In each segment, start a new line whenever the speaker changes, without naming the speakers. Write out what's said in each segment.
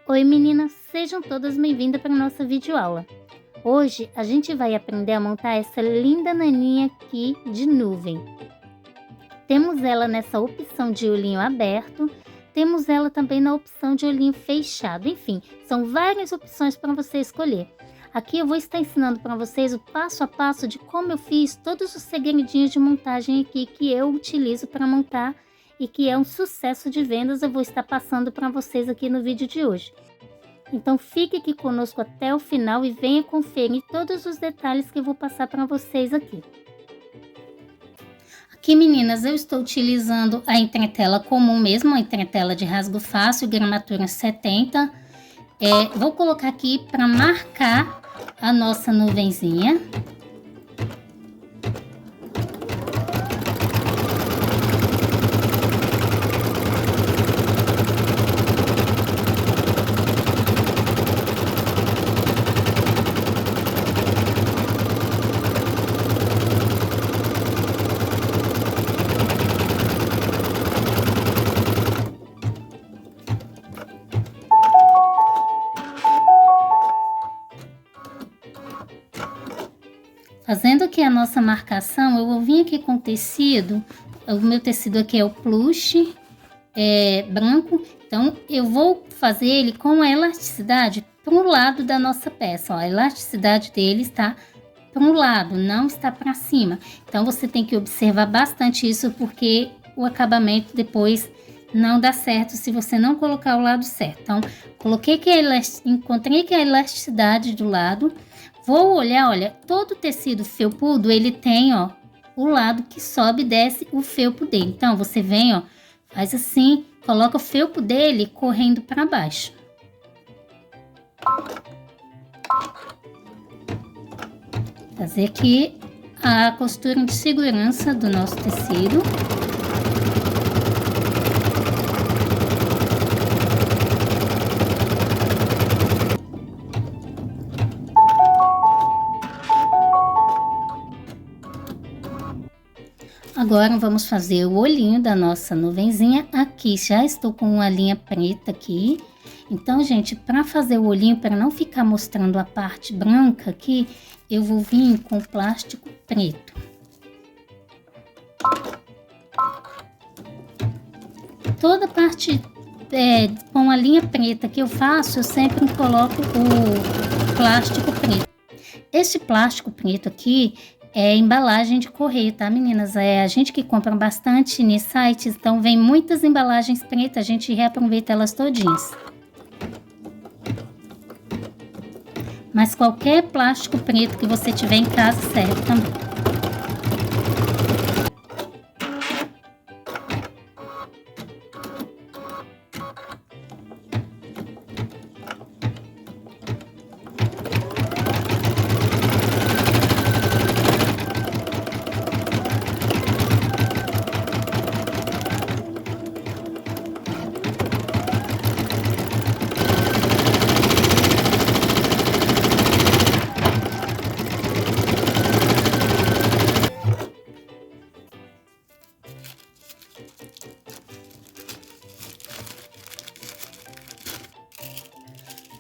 Oi meninas, sejam todas bem-vindas para a nossa videoaula. Hoje a gente vai aprender a montar essa linda naninha aqui de nuvem. Temos ela nessa opção de olhinho aberto, temos ela também na opção de olhinho fechado, enfim, são várias opções para você escolher. Aqui eu vou estar ensinando para vocês o passo a passo de como eu fiz todos os segredinhos de montagem aqui que eu utilizo para montar e que é um sucesso de vendas. Eu vou estar passando para vocês aqui no vídeo de hoje. Então fique aqui conosco até o final e venha conferir todos os detalhes que eu vou passar para vocês aqui. Aqui meninas, eu estou utilizando a entretela comum mesmo, a entretela de rasgo fácil, gramatura 70. Vou colocar aqui para marcar a nossa nuvenzinha. Fazendo aqui a nossa marcação, eu vou vir aqui com o tecido, o meu tecido aqui é o plush branco, então eu vou fazer ele com a elasticidade para o lado da nossa peça, ó, a elasticidade dele está para um lado, não está para cima. Então você tem que observar bastante isso, porque o acabamento depois não dá certo se você não colocar o lado certo. Então, encontrei que a elasticidade do lado. Vou olhar, olha, todo tecido felpudo, ele tem, ó, o lado que sobe e desce o felpo dele. Então, você vem, ó, faz assim, coloca o felpo dele correndo para baixo. Fazer aqui a costura de segurança do nosso tecido. Agora vamos fazer o olhinho da nossa nuvenzinha. Aqui já estou com uma linha preta aqui. Então, gente, para fazer o olhinho, para não ficar mostrando a parte branca aqui, eu vou vir com plástico preto. Toda parte com a linha preta que eu faço, eu sempre coloco o plástico preto. Esse plástico preto aqui é embalagem de correio, tá, meninas? É a gente que compra bastante nos sites, então vem muitas embalagens pretas, a gente reaproveita elas todinhas. Mas qualquer plástico preto que você tiver em casa serve também.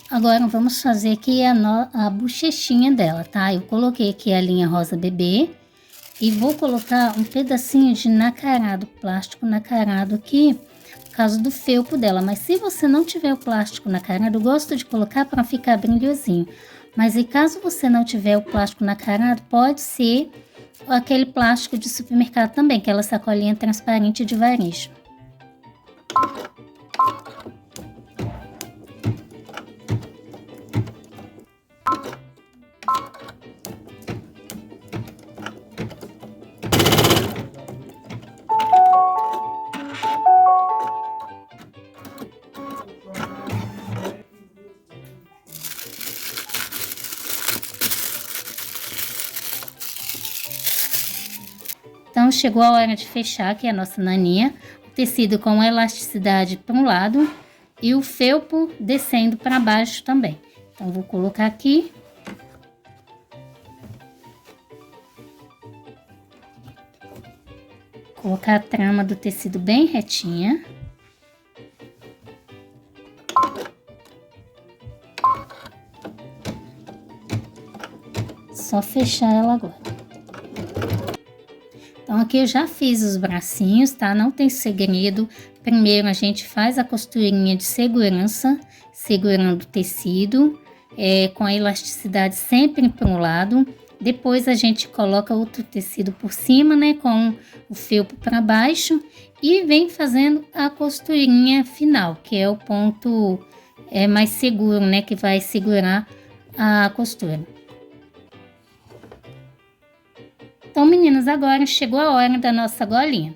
Agora vamos fazer aqui a bochechinha dela, tá? Eu coloquei aqui a linha rosa bebê e vou colocar um pedacinho de nacarado, plástico nacarado aqui, por causa do felpo dela. Mas se você não tiver o plástico nacarado, eu gosto de colocar para ficar brilhosinho. Mas e caso você não tiver o plástico nacarado, pode ser aquele plástico de supermercado também, aquela sacolinha transparente de varejo. Então, chegou a hora de fechar aqui a nossa naninha. O tecido com elasticidade para um lado e o felpo descendo para baixo também. Então, vou colocar aqui. Colocar a trama do tecido bem retinha. só fechar ela agora. Então, aqui eu já fiz os bracinhos, tá? Não tem segredo. Primeiro, a gente faz a costurinha de segurança, segurando o tecido, com a elasticidade sempre para um lado. Depois, a gente coloca outro tecido por cima, né? Com o felpo para baixo. E vem fazendo a costurinha final, que é o ponto mais seguro, né? Que vai segurar a costura. Então, meninas, agora chegou a hora da nossa golinha.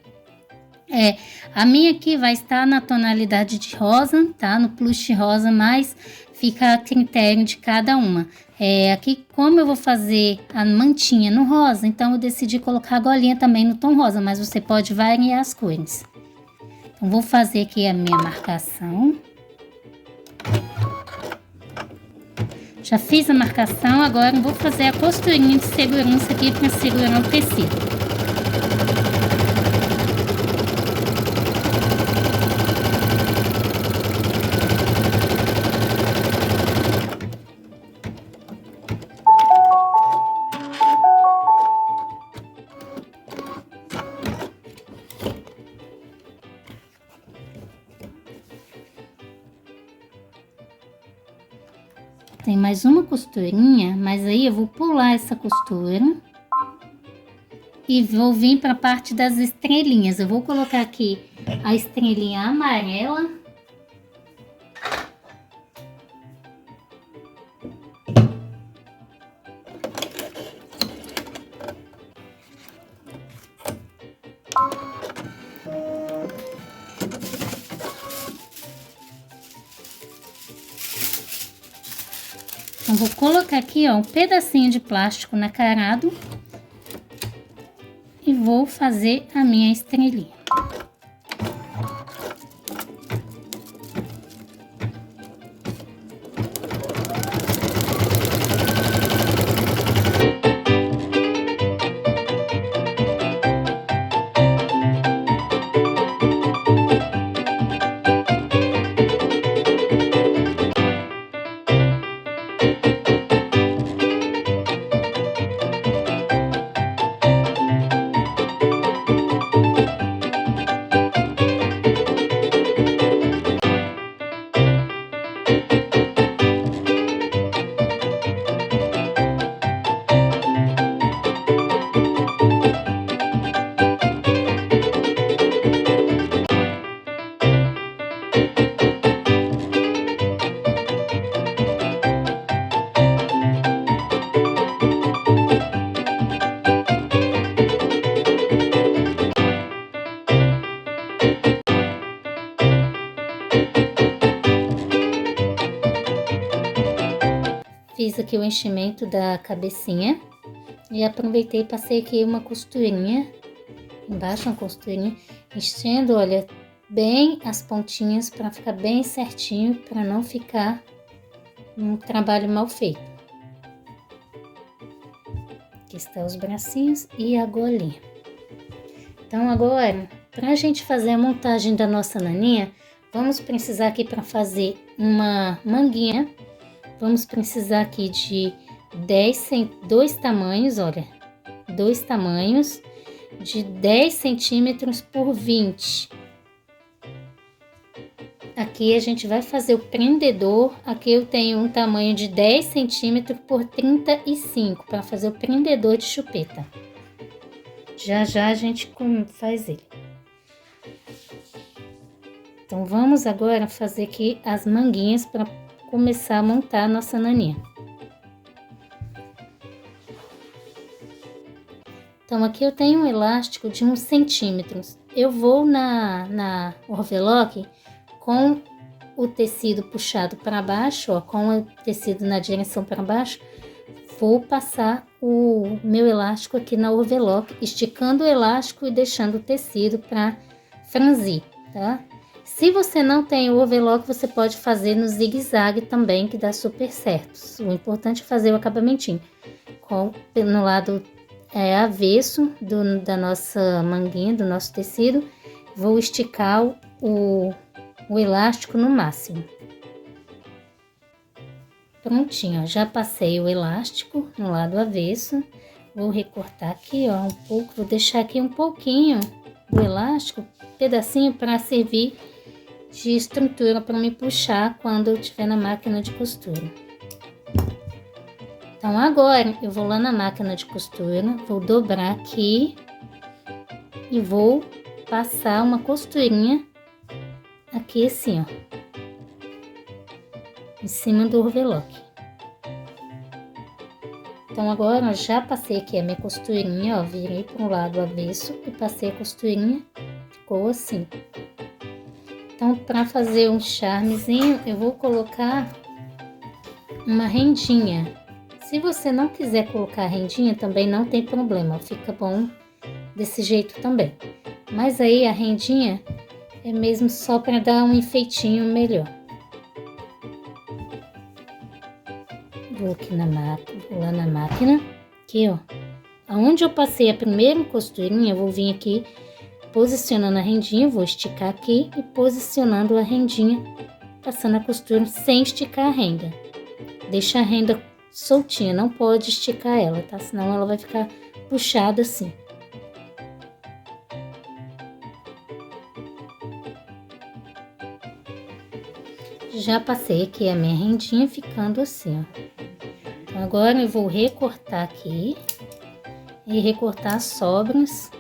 A minha aqui vai estar na tonalidade de rosa, tá? No plush rosa, mas fica a critério de cada uma. Aqui, como eu vou fazer a mantinha no rosa, então eu decidi colocar a golinha também no tom rosa, mas você pode variar as cores. Então, vou fazer aqui a minha marcação. Já fiz a marcação, agora eu vou fazer a costurinha de segurança aqui para segurar o tecido. Tem mais uma costurinha, mas aí eu vou pular essa costura e vou vir para a parte das estrelinhas. Eu vou colocar aqui a estrelinha amarela. Então, vou colocar aqui, ó, um pedacinho de plástico nacarado e vou fazer a minha estrelinha. Fiz aqui o enchimento da cabecinha e aproveitei e passei aqui uma costurinha, embaixo uma costurinha, enchendo, olha, bem as pontinhas para ficar bem certinho, para não ficar um trabalho mal feito. Aqui estão os bracinhos e a golinha. Então agora, para a gente fazer a montagem da nossa naninha, vamos precisar aqui para fazer uma manguinha. Vamos precisar aqui de 2 tamanhos, olha, 2 tamanhos de 10 centímetros por 20. Aqui a gente vai fazer o prendedor, aqui eu tenho um tamanho de 10 centímetros por 35, para fazer o prendedor de chupeta. Já já a gente faz ele. Então vamos agora fazer aqui as manguinhas para começar a montar a nossa naninha. Então aqui eu tenho um elástico de 1 centímetro. Eu vou na overlock com o tecido puxado para baixo, ó, com o tecido na direção para baixo, vou passar o meu elástico aqui na overlock, esticando o elástico e deixando o tecido para franzir, tá? Se você não tem o overlock, você pode fazer no zigue-zague também, que dá super certo. O importante é fazer o acabamentinho no lado avesso da nossa manguinha, do nosso tecido. Vou esticar o elástico no máximo. Prontinho, ó, já passei o elástico no lado avesso. Vou recortar aqui, ó, um pouco, vou deixar aqui um pouquinho do elástico, pedacinho para servir de estrutura para me puxar quando eu estiver na máquina de costura. Então agora eu vou lá na máquina de costura, vou dobrar aqui e vou passar uma costurinha aqui assim, ó, em cima do overlock. Então agora eu já passei aqui a minha costurinha, ó, virei para um lado avesso e passei a costurinha, ficou assim. Então, para fazer um charmezinho, eu vou colocar uma rendinha. Se você não quiser colocar rendinha, também não tem problema, fica bom desse jeito também. Mas aí a rendinha é mesmo só para dar um enfeitinho melhor. Vou aqui na máquina, vou lá na máquina, aqui ó, aonde eu passei a primeira costurinha, eu vou vir aqui posicionando a rendinha, vou esticar aqui e posicionando a rendinha, passando a costura sem esticar a renda. Deixa a renda soltinha, não pode esticar ela, tá? Senão ela vai ficar puxada assim. Já passei aqui a minha rendinha ficando assim, ó. Então, agora eu vou recortar aqui e recortar as sobras.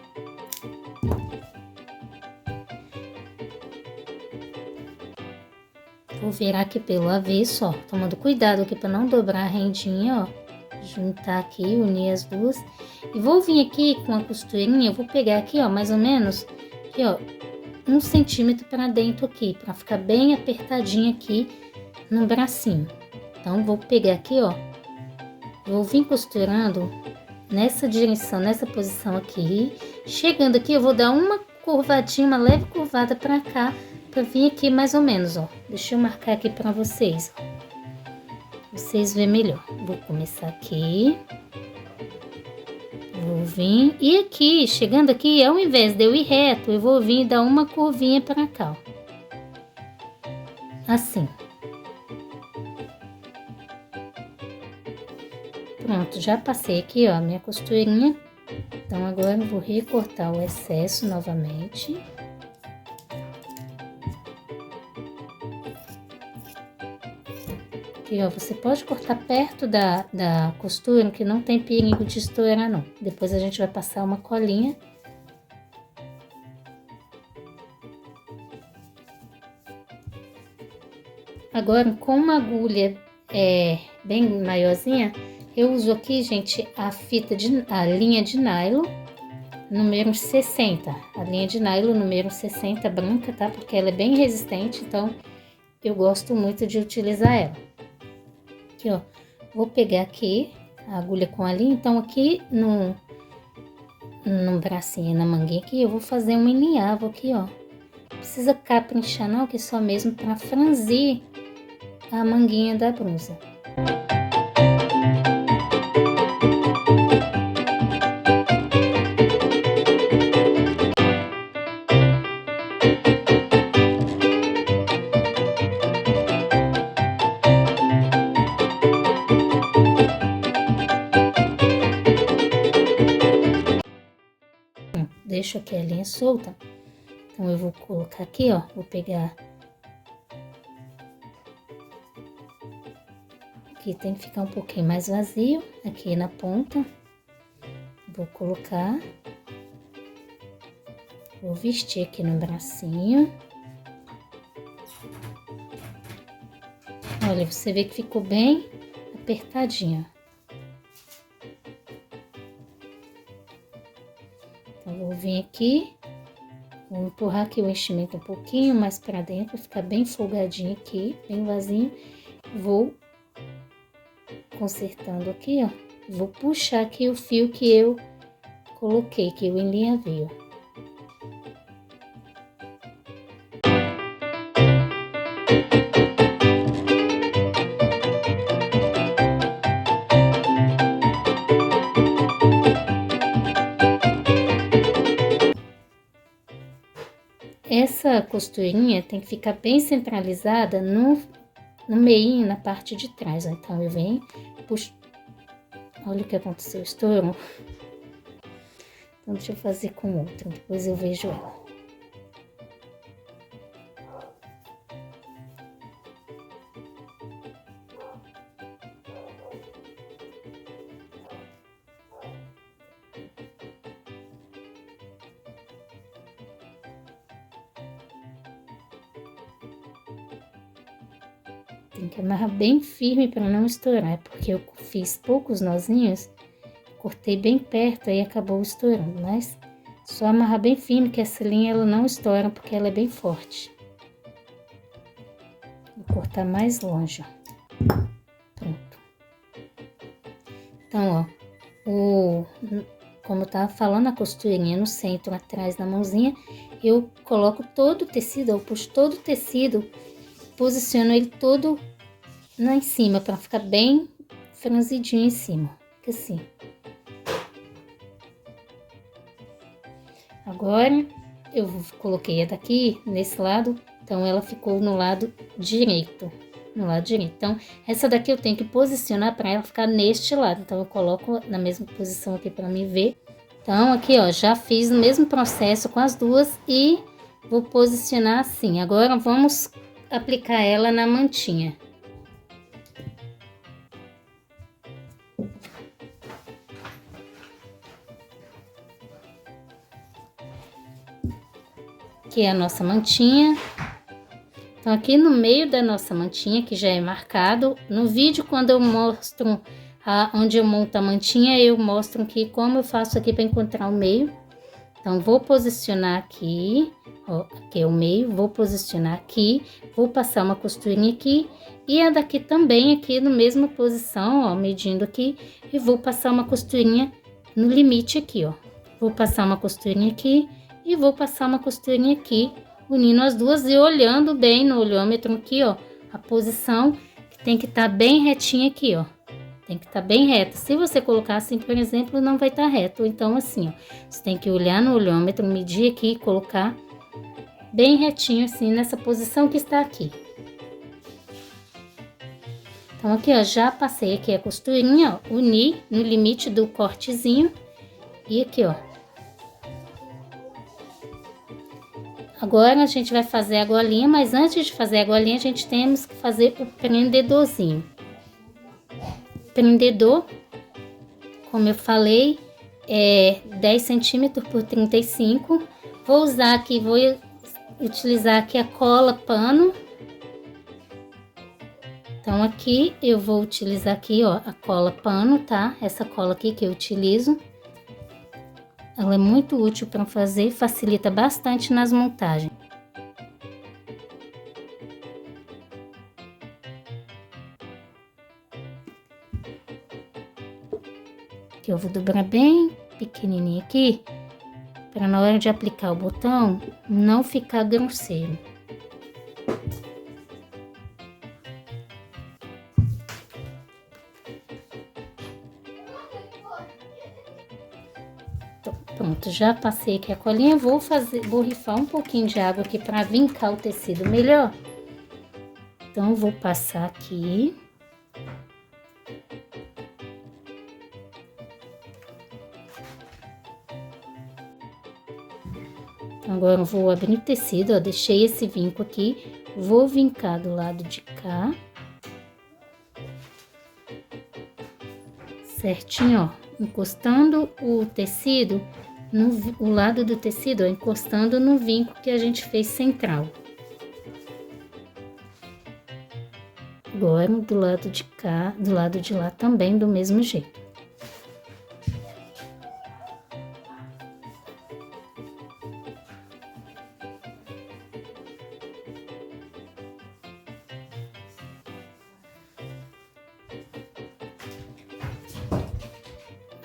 Vou virar aqui pelo avesso, ó, tomando cuidado aqui para não dobrar a rendinha, ó. Juntar aqui, unir as duas. E vou vir aqui com a costurinha, eu vou pegar aqui, ó, mais ou menos, aqui, ó, 1 centímetro para dentro aqui, para ficar bem apertadinho aqui no bracinho. Então, vou pegar aqui, ó, vou vir costurando nessa direção, nessa posição aqui. Chegando aqui, eu vou dar uma curvadinha, uma leve curvada para cá, para vir aqui mais ou menos, ó. Deixa eu marcar aqui para vocês, ó. Vocês verem melhor. Vou começar aqui. Vou vir. E aqui, chegando aqui, ao invés de eu ir reto, eu vou vir e dar uma curvinha para cá, ó. Assim. Pronto, já passei aqui, ó, a minha costurinha. Então, agora eu vou recortar o excesso novamente. Aqui, ó, você pode cortar perto da costura, que não tem perigo de estourar, não. Depois a gente vai passar uma colinha. Agora, com uma agulha bem maiorzinha, eu uso aqui, gente, a linha de nylon número 60. A linha de nylon número 60 branca, tá? Porque ela é bem resistente, então eu gosto muito de utilizar ela. Aqui, ó, vou pegar aqui a agulha com a linha, então aqui no bracinho, na manguinha aqui, eu vou fazer um alinhavo aqui, ó. Não precisa caprichar não, que é só mesmo para franzir a manguinha da blusa. Deixo aqui a linha solta, então eu vou colocar aqui, ó, vou pegar, aqui tem que ficar um pouquinho mais vazio, aqui na ponta, vou colocar, vou vestir aqui no bracinho, olha, você vê que ficou bem apertadinho. Então, vou vir aqui, vou empurrar aqui o enchimento um pouquinho mais pra dentro, ficar bem folgadinho aqui, bem vazio. Vou consertando aqui, ó. Vou puxar aqui o fio que eu coloquei, que eu enlinhavei, ó. Essa costurinha tem que ficar bem centralizada no meio, na parte de trás, ó. Então eu venho, puxo. Olha o que aconteceu, estourou. Então deixa eu fazer com outra, depois eu vejo ela. Tem que amarrar bem firme para não estourar, porque eu fiz poucos nozinhos, cortei bem perto, aí acabou estourando, mas só amarrar bem firme que essa linha ela não estoura, porque ela é bem forte. Vou cortar mais longe, ó. Pronto. Então, ó, como eu tava falando, a costurinha no centro, atrás da mãozinha, eu coloco todo o tecido, eu puxo todo o tecido, posiciono ele todo lá em cima, para ficar bem franzidinho em cima, fica assim. Agora, eu coloquei a daqui, nesse lado, então ela ficou no lado direito, Então, essa daqui eu tenho que posicionar para ela ficar neste lado, então eu coloco na mesma posição aqui para mim ver. Então, aqui, ó, já fiz o mesmo processo com as duas e vou posicionar assim. Agora, vamos aplicar ela na mantinha. Aqui é a nossa mantinha. Então, aqui no meio da nossa mantinha, que já é marcado, no vídeo quando eu mostro onde eu monto a mantinha, eu mostro aqui como eu faço aqui para encontrar o meio. Então, vou posicionar aqui, ó, aqui é o meio, vou posicionar aqui, vou passar uma costurinha aqui, e a daqui também aqui na mesma posição, ó, medindo aqui, e vou passar uma costurinha no limite aqui, ó. Vou passar uma costurinha aqui, e vou passar uma costurinha aqui, unindo as duas e olhando bem no olhômetro aqui, ó, a posição que tem que estar bem retinha aqui, ó. Tem que estar bem reta. Se você colocar assim, por exemplo, não vai estar reto. Então, assim, ó, você tem que olhar no olhômetro, medir aqui e colocar bem retinho, assim, nessa posição que está aqui. Então, aqui, ó, já passei aqui a costurinha, ó, uni no limite do cortezinho. E aqui, ó. Agora, a gente vai fazer a golinha, mas antes de fazer a golinha, a gente temos que fazer o prendedorzinho. Prendedor, como eu falei, é 10 centímetros por 35. Vou usar aqui, vou utilizar aqui a cola pano. Então, aqui eu vou utilizar aqui, ó, a cola pano, tá? Essa cola aqui que eu utilizo. Ela é muito útil para fazer, facilita bastante nas montagens. Que eu vou dobrar bem pequenininho aqui, para na hora de aplicar o botão não ficar grosseiro. Então, pronto, já passei aqui a colinha, vou borrifar um pouquinho de água aqui para vincar o tecido melhor. Então, vou passar aqui. Agora eu vou abrir o tecido, ó, deixei esse vinco aqui, vou vincar do lado de cá. Certinho, ó, encostando o tecido, o lado do tecido, ó, encostando no vinco que a gente fez central. Agora, do lado de cá, do lado de lá também, do mesmo jeito.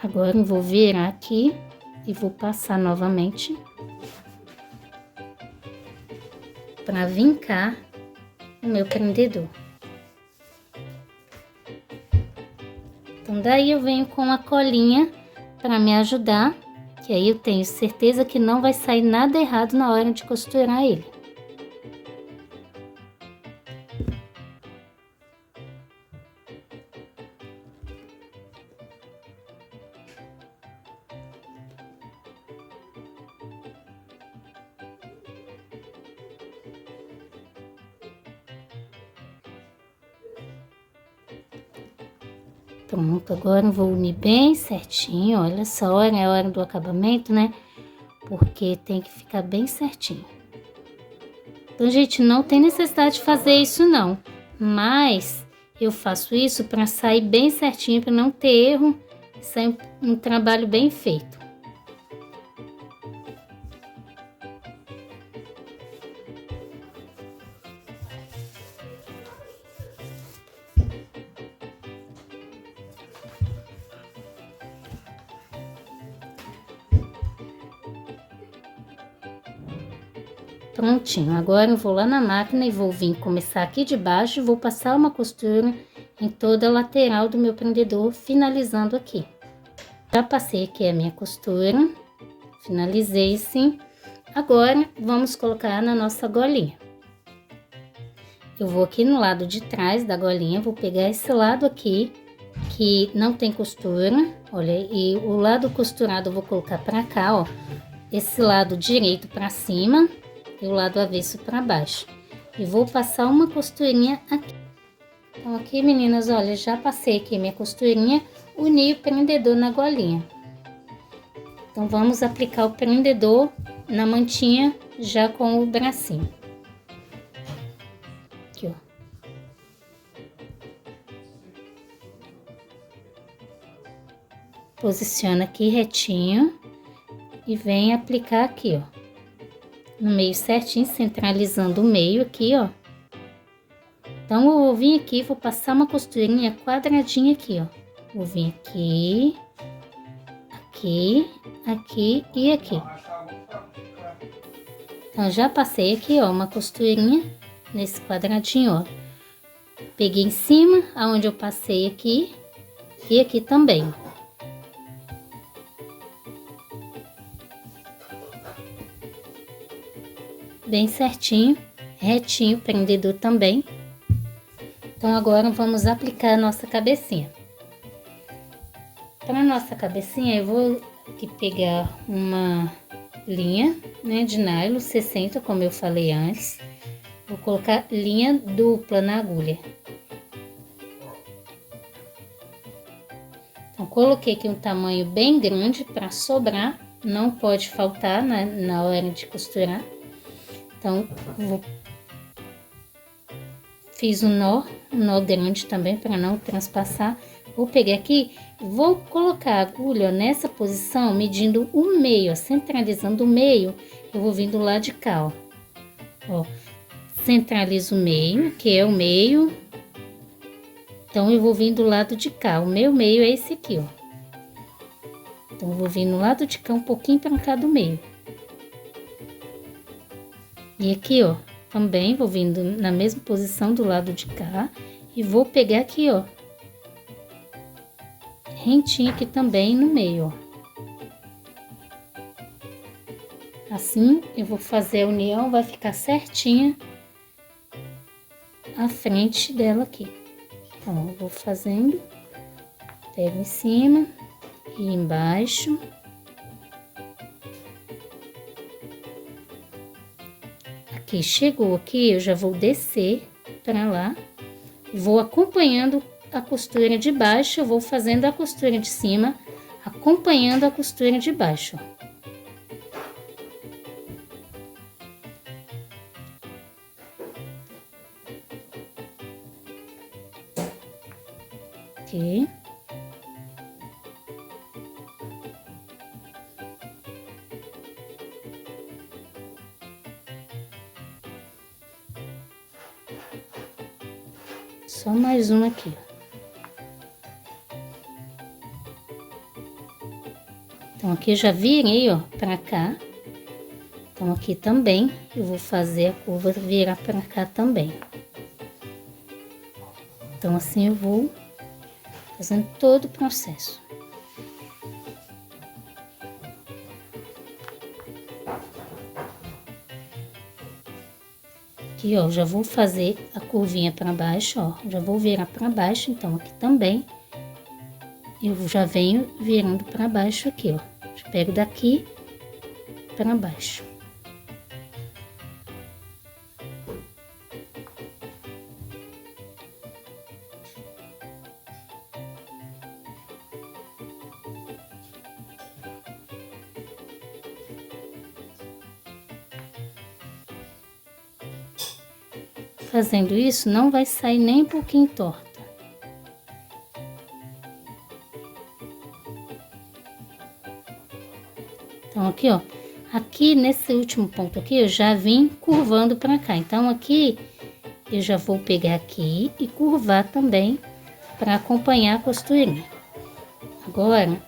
Agora eu vou virar aqui e vou passar novamente para vincar o meu prendedor. Então, daí eu venho com a colinha para me ajudar, que aí eu tenho certeza que não vai sair nada errado na hora de costurar ele. Pronto, agora eu vou unir bem certinho. Olha, essa hora é a hora do acabamento, né? Porque tem que ficar bem certinho. Então, gente, não tem necessidade de fazer isso não. Mas eu faço isso para sair bem certinho, para não ter erro. Sair um trabalho bem feito. Prontinho, agora eu vou lá na máquina e vou vir começar aqui de baixo e vou passar uma costura em toda a lateral do meu prendedor, finalizando aqui. Já passei aqui a minha costura, finalizei sim. Agora vamos colocar na nossa golinha. Eu vou aqui no lado de trás da golinha, vou pegar esse lado aqui que não tem costura, olha, e o lado costurado eu vou colocar pra cá, ó, esse lado direito pra cima e o lado avesso para baixo. E vou passar uma costurinha aqui. Então aqui, meninas, olha, já passei aqui minha costurinha, uni o prendedor na golinha. Então vamos aplicar o prendedor na mantinha já com o bracinho. Aqui, ó. Posiciona aqui retinho e vem aplicar aqui, ó. No meio certinho, centralizando o meio aqui, ó. Então, eu vou vir aqui, vou passar uma costurinha quadradinha aqui, ó. Vou vir aqui, aqui, aqui e aqui. Então, já passei aqui, ó, uma costurinha nesse quadradinho, ó. Peguei em cima, aonde eu passei aqui, e aqui também. Bem certinho, retinho, prendedor também. Então, agora vamos aplicar a nossa cabecinha. Para a nossa cabecinha, eu vou aqui pegar uma linha, né, de nylon 60, como eu falei antes. Vou colocar linha dupla na agulha. Então, coloquei aqui um tamanho bem grande para sobrar, não pode faltar na hora de costurar. Então, fiz um nó grande também para não transpassar. Vou pegar aqui, vou colocar a agulha nessa posição, medindo o meio, ó, centralizando o meio. Eu vou vir do lado de cá, ó. Centralizo o meio, que é o meio. Então, eu vou vir do lado de cá. O meu meio é esse aqui, ó. Então, eu vou vir no lado de cá um pouquinho para cá do meio. E aqui, ó, também vou vindo na mesma posição do lado de cá e vou pegar aqui, ó, rentinho aqui também no meio, ó. Assim, eu vou fazer a união, vai ficar certinha a frente dela aqui. Então, eu vou fazendo, pego em cima e embaixo. Aqui, chegou aqui, eu já vou descer para lá, vou acompanhando a costura de baixo, eu vou fazendo a costura de cima, acompanhando a costura de baixo. Aqui. Só mais uma aqui, ó. Então, aqui eu já virei, ó, pra cá. Então, aqui também eu vou fazer a curva virar pra cá também. Então, assim eu vou fazendo todo o processo. Aqui, ó, já vou fazer a curvinha pra baixo, ó. Já vou virar pra baixo, então aqui também eu já venho virando pra baixo aqui, ó. Já pego daqui pra baixo. fazendo isso, não vai sair nem um pouquinho torta. Então, aqui, ó. Aqui, nesse último ponto aqui, eu já vim curvando pra cá. Então, aqui, eu já vou pegar aqui e curvar também para acompanhar a costurinha. Agora,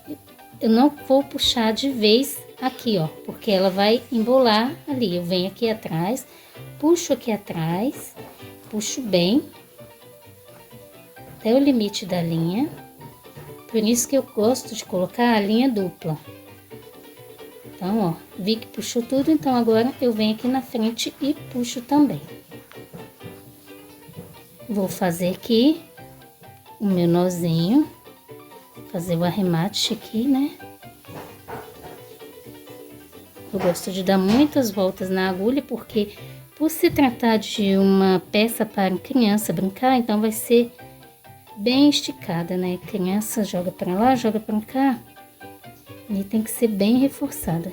eu não vou puxar de vez aqui, ó, porque ela vai embolar ali. Eu venho aqui atrás, puxo aqui atrás, puxo bem até o limite da linha. Por isso que eu gosto de colocar a linha dupla. Então, ó, vi que puxou tudo, então agora eu venho aqui na frente e puxo também. Vou fazer aqui o meu nozinho, fazer o arremate aqui, né? Eu gosto de dar muitas voltas na agulha, porque por se tratar de uma peça para criança brincar, então vai ser bem esticada, né? Criança joga para lá, joga para cá, e tem que ser bem reforçada.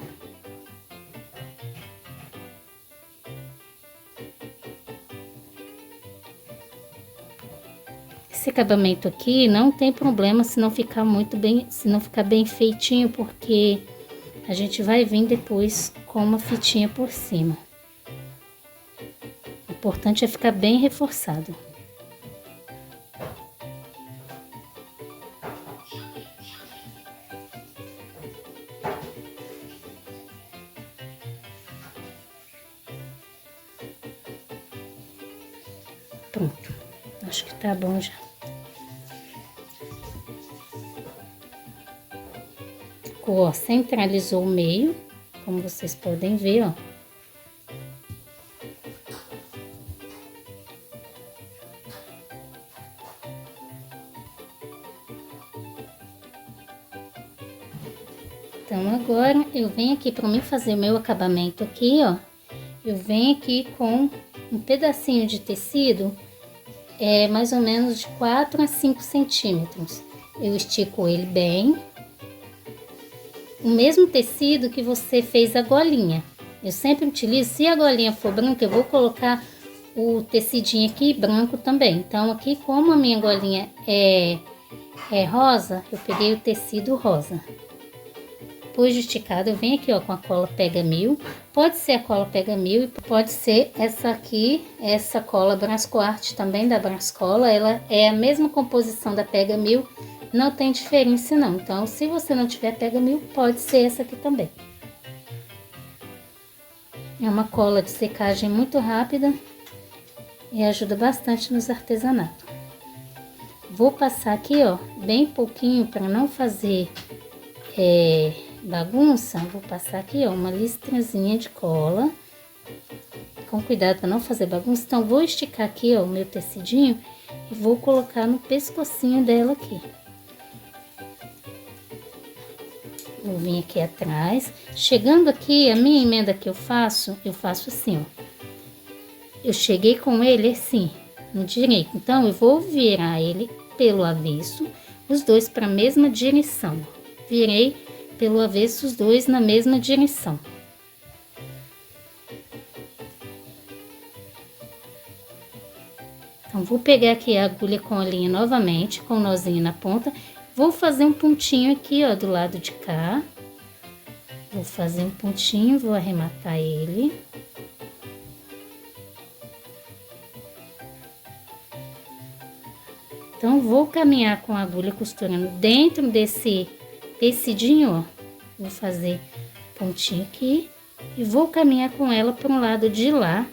Esse acabamento aqui não tem problema se não ficar muito bem, se não ficar bem feitinho, porque a gente vai vir depois com uma fitinha por cima. O importante é ficar bem reforçado. Pronto, acho que tá bom já. Ó, centralizou o meio, como vocês podem ver, ó. Então, agora eu venho aqui para mim fazer o meu acabamento aqui, ó. Eu venho aqui com um pedacinho de tecido, mais ou menos de 4 a 5 centímetros. Eu estico ele bem. O mesmo tecido que você fez a golinha. Eu sempre utilizo, se a golinha for branca, eu vou colocar o tecidinho aqui branco também. Então, aqui, como a minha golinha é rosa, eu peguei o tecido rosa. Depois de esticado, eu venho aqui, ó, com a cola Pega Mil. Pode ser a cola Pega Mil e pode ser essa aqui, essa cola Brascoart também da Brascola. Ela é a mesma composição da Pega Mil. Não tem diferença não, então se você não tiver Pega Mil, pode ser essa aqui também. É uma cola de secagem muito rápida e ajuda bastante nos artesanatos. Vou passar aqui, ó, bem pouquinho para não fazer bagunça. Vou passar aqui, ó, uma listrazinha de cola, com cuidado para não fazer bagunça. Então vou esticar aqui, ó, o meu tecidinho e vou colocar no pescocinho dela aqui. Vou vir aqui atrás, chegando aqui, a minha emenda que eu faço assim, ó. Eu cheguei com ele assim, no direito, então eu vou virar ele pelo avesso, os dois para a mesma direção. Virei pelo avesso os dois na mesma direção. Então, vou pegar aqui a agulha com a linha novamente, com o nozinho na ponta. Vou fazer um pontinho aqui, ó, do lado de cá. Vou fazer um pontinho, vou arrematar ele. Então, vou caminhar com a agulha costurando dentro desse tecidinho, ó. Vou fazer pontinho aqui e vou caminhar com ela para um lado de lá,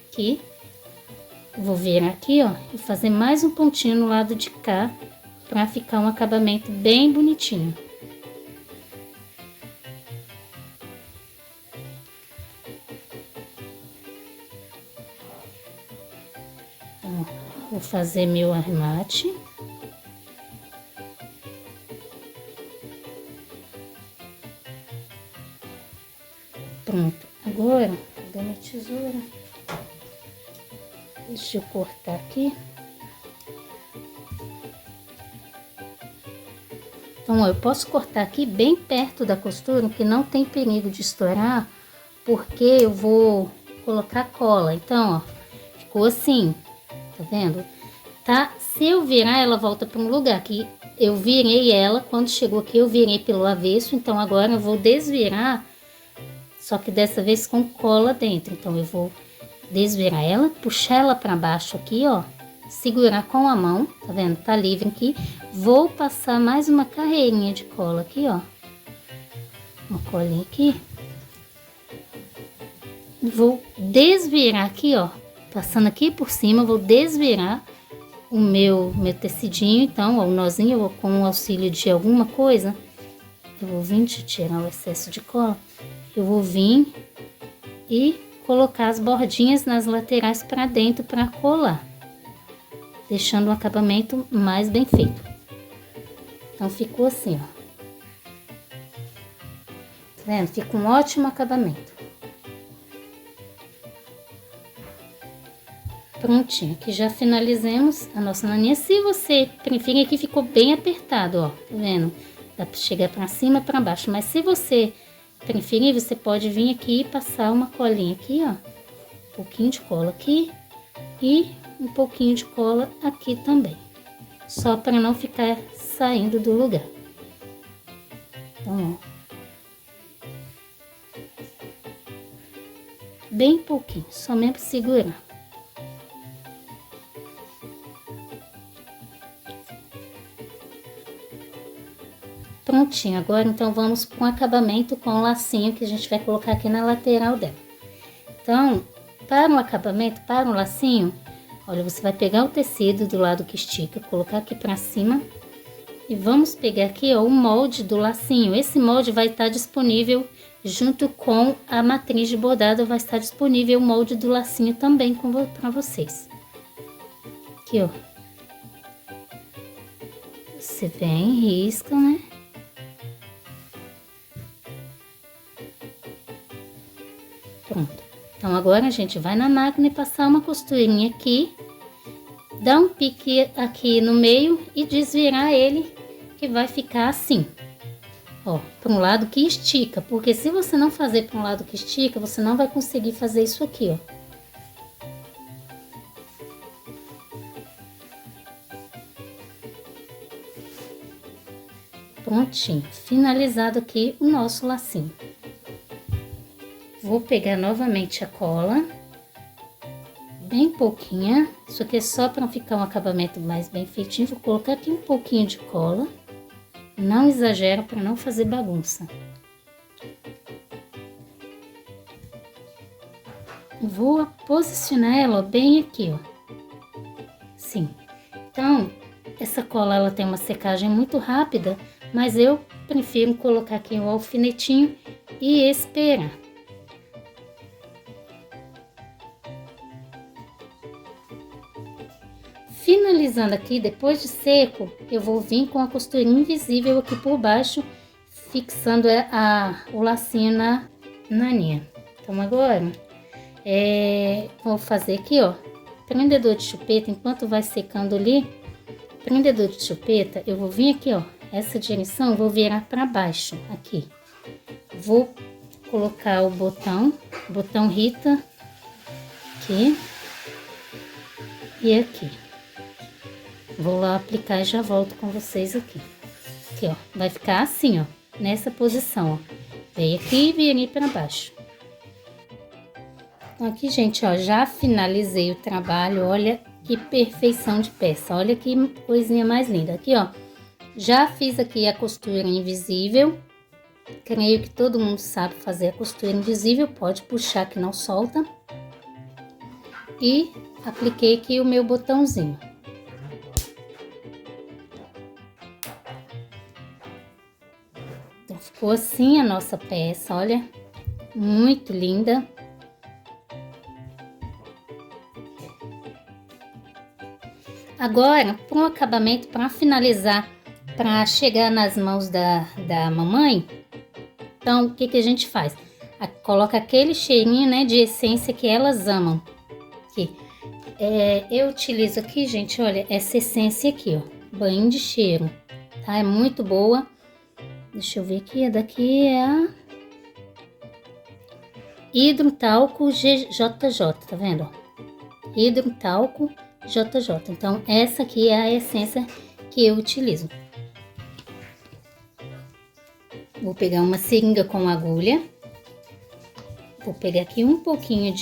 aqui. Vou virar aqui, ó, e fazer mais um pontinho no lado de cá, para ficar um acabamento bem bonitinho. Então, vou fazer meu arremate. Pronto. Agora, pegar minha tesoura. Deixa eu cortar aqui. Então, ó, eu posso cortar aqui bem perto da costura, que não tem perigo de estourar, porque eu vou colocar cola. Então, ó, ficou assim, tá vendo? Tá? Se eu virar, ela volta para um lugar que eu virei ela, quando chegou aqui eu virei pelo avesso, então agora eu vou desvirar, só que dessa vez com cola dentro. Então eu vou desvirar ela, puxar ela para baixo aqui, ó, segurar com a mão, tá vendo? Tá livre aqui. Vou passar mais uma carreirinha de cola aqui, ó. Uma colinha aqui. Vou desvirar aqui, ó, passando aqui por cima, vou desvirar o meu tecidinho, então, ó, o nozinho, ou com o auxílio de alguma coisa, eu vou vir tirar o excesso de cola, eu vou vir e colocar as bordinhas nas laterais para dentro para colar, deixando o acabamento mais bem feito. Então, ficou assim, ó. Tá vendo? Fica um ótimo acabamento. Prontinho, aqui já finalizamos a nossa naninha. Se você preferir, aqui ficou bem apertado, ó, tá vendo? Dá pra chegar pra cima, pra baixo, mas se você preferir, você pode vir aqui e passar uma colinha aqui, ó. Um pouquinho de cola aqui e um pouquinho de cola aqui também. Só para não ficar saindo do lugar. Então, ó. Bem pouquinho, só mesmo segurar. Prontinho, agora então vamos com o acabamento com o lacinho que a gente vai colocar aqui na lateral dela. Então, para o acabamento, para o lacinho, olha, você vai pegar o tecido do lado que estica, colocar aqui pra cima e vamos pegar aqui, ó, o molde do lacinho. Esse molde vai estar disponível junto com a matriz de bordado, vai estar disponível o molde do lacinho também para vocês. Aqui, ó. Você vem, risca, né? Pronto. Então, agora a gente vai na máquina e passar uma costurinha aqui, dar um pique aqui no meio e desvirar ele, que vai ficar assim. Ó, para um lado que estica, porque se você não fazer para um lado que estica, você não vai conseguir fazer isso aqui, ó. Prontinho, finalizado aqui o nosso lacinho. Vou pegar novamente a cola, bem pouquinha, isso aqui é só para ficar um acabamento mais bem feitinho. Vou colocar aqui um pouquinho de cola, não exagero para não fazer bagunça. Vou posicionar ela, ó, bem aqui, ó. Sim. Então, essa cola ela tem uma secagem muito rápida, mas eu prefiro colocar aqui o alfinetinho e esperar. Finalizando aqui, depois de seco, eu vou vir com a costurinha invisível aqui por baixo, fixando o lacinho na naninha. Então agora, vou fazer aqui, ó, prendedor de chupeta. Enquanto vai secando ali, prendedor de chupeta, eu vou vir aqui, ó, essa direção, vou virar para baixo, aqui. Vou colocar o botão Rita, aqui e aqui. Vou lá aplicar e já volto com vocês aqui. Aqui, ó, vai ficar assim, ó, nessa posição, ó. Vem aqui e virei para baixo. Então, aqui, gente, ó, já finalizei o trabalho. Olha que perfeição de peça. Olha que coisinha mais linda. Aqui, ó, já fiz aqui a costura invisível. Creio que todo mundo sabe fazer a costura invisível. Pode puxar que não solta. E apliquei aqui o meu botãozinho. Então, ficou assim a nossa peça, olha, muito linda. Agora, para o acabamento, para finalizar, para chegar nas mãos da mamãe, então, o que a gente faz? Coloca aquele cheirinho, né, de essência que elas amam. Aqui. Eu utilizo aqui, gente, olha, essa essência aqui, ó, banho de cheiro, tá? É muito boa. Deixa eu ver aqui, a daqui é a Hidrotalco GJJ, tá vendo? hidrotalco JJ. Então, essa aqui é a essência que eu utilizo. Vou pegar uma seringa com agulha. Vou pegar aqui um pouquinho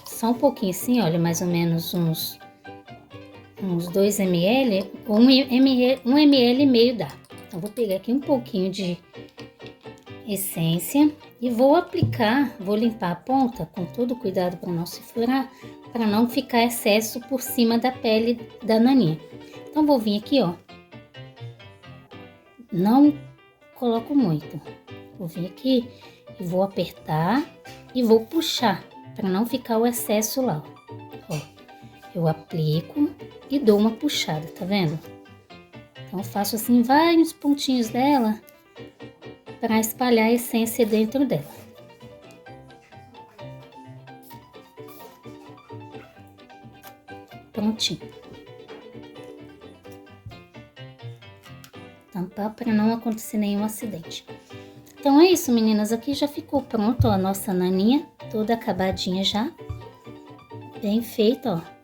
só um pouquinho assim, olha, mais ou menos uns 2 ml, ou 1 ml e meio dá. Então, vou pegar aqui um pouquinho de essência e vou aplicar, vou limpar a ponta com todo cuidado para não se furar, para não ficar excesso por cima da pele da naninha. Então, vou vir aqui, ó, não coloco muito, vou vir aqui e vou apertar e vou puxar, para não ficar o excesso lá, ó. Eu aplico e dou uma puxada, tá vendo? Então, eu faço assim vários pontinhos dela para espalhar a essência dentro dela. Prontinho. Tampar para não acontecer nenhum acidente. Então, é isso, meninas. Aqui já ficou pronto, ó, a nossa naninha, toda acabadinha já. Bem feita, ó.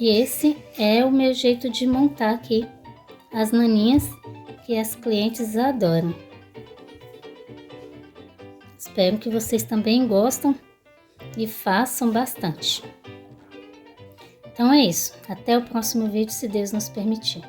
E esse é o meu jeito de montar aqui as naninhas que as clientes adoram. Espero que vocês também gostem e façam bastante. Então é isso. Até o próximo vídeo, se Deus nos permitir.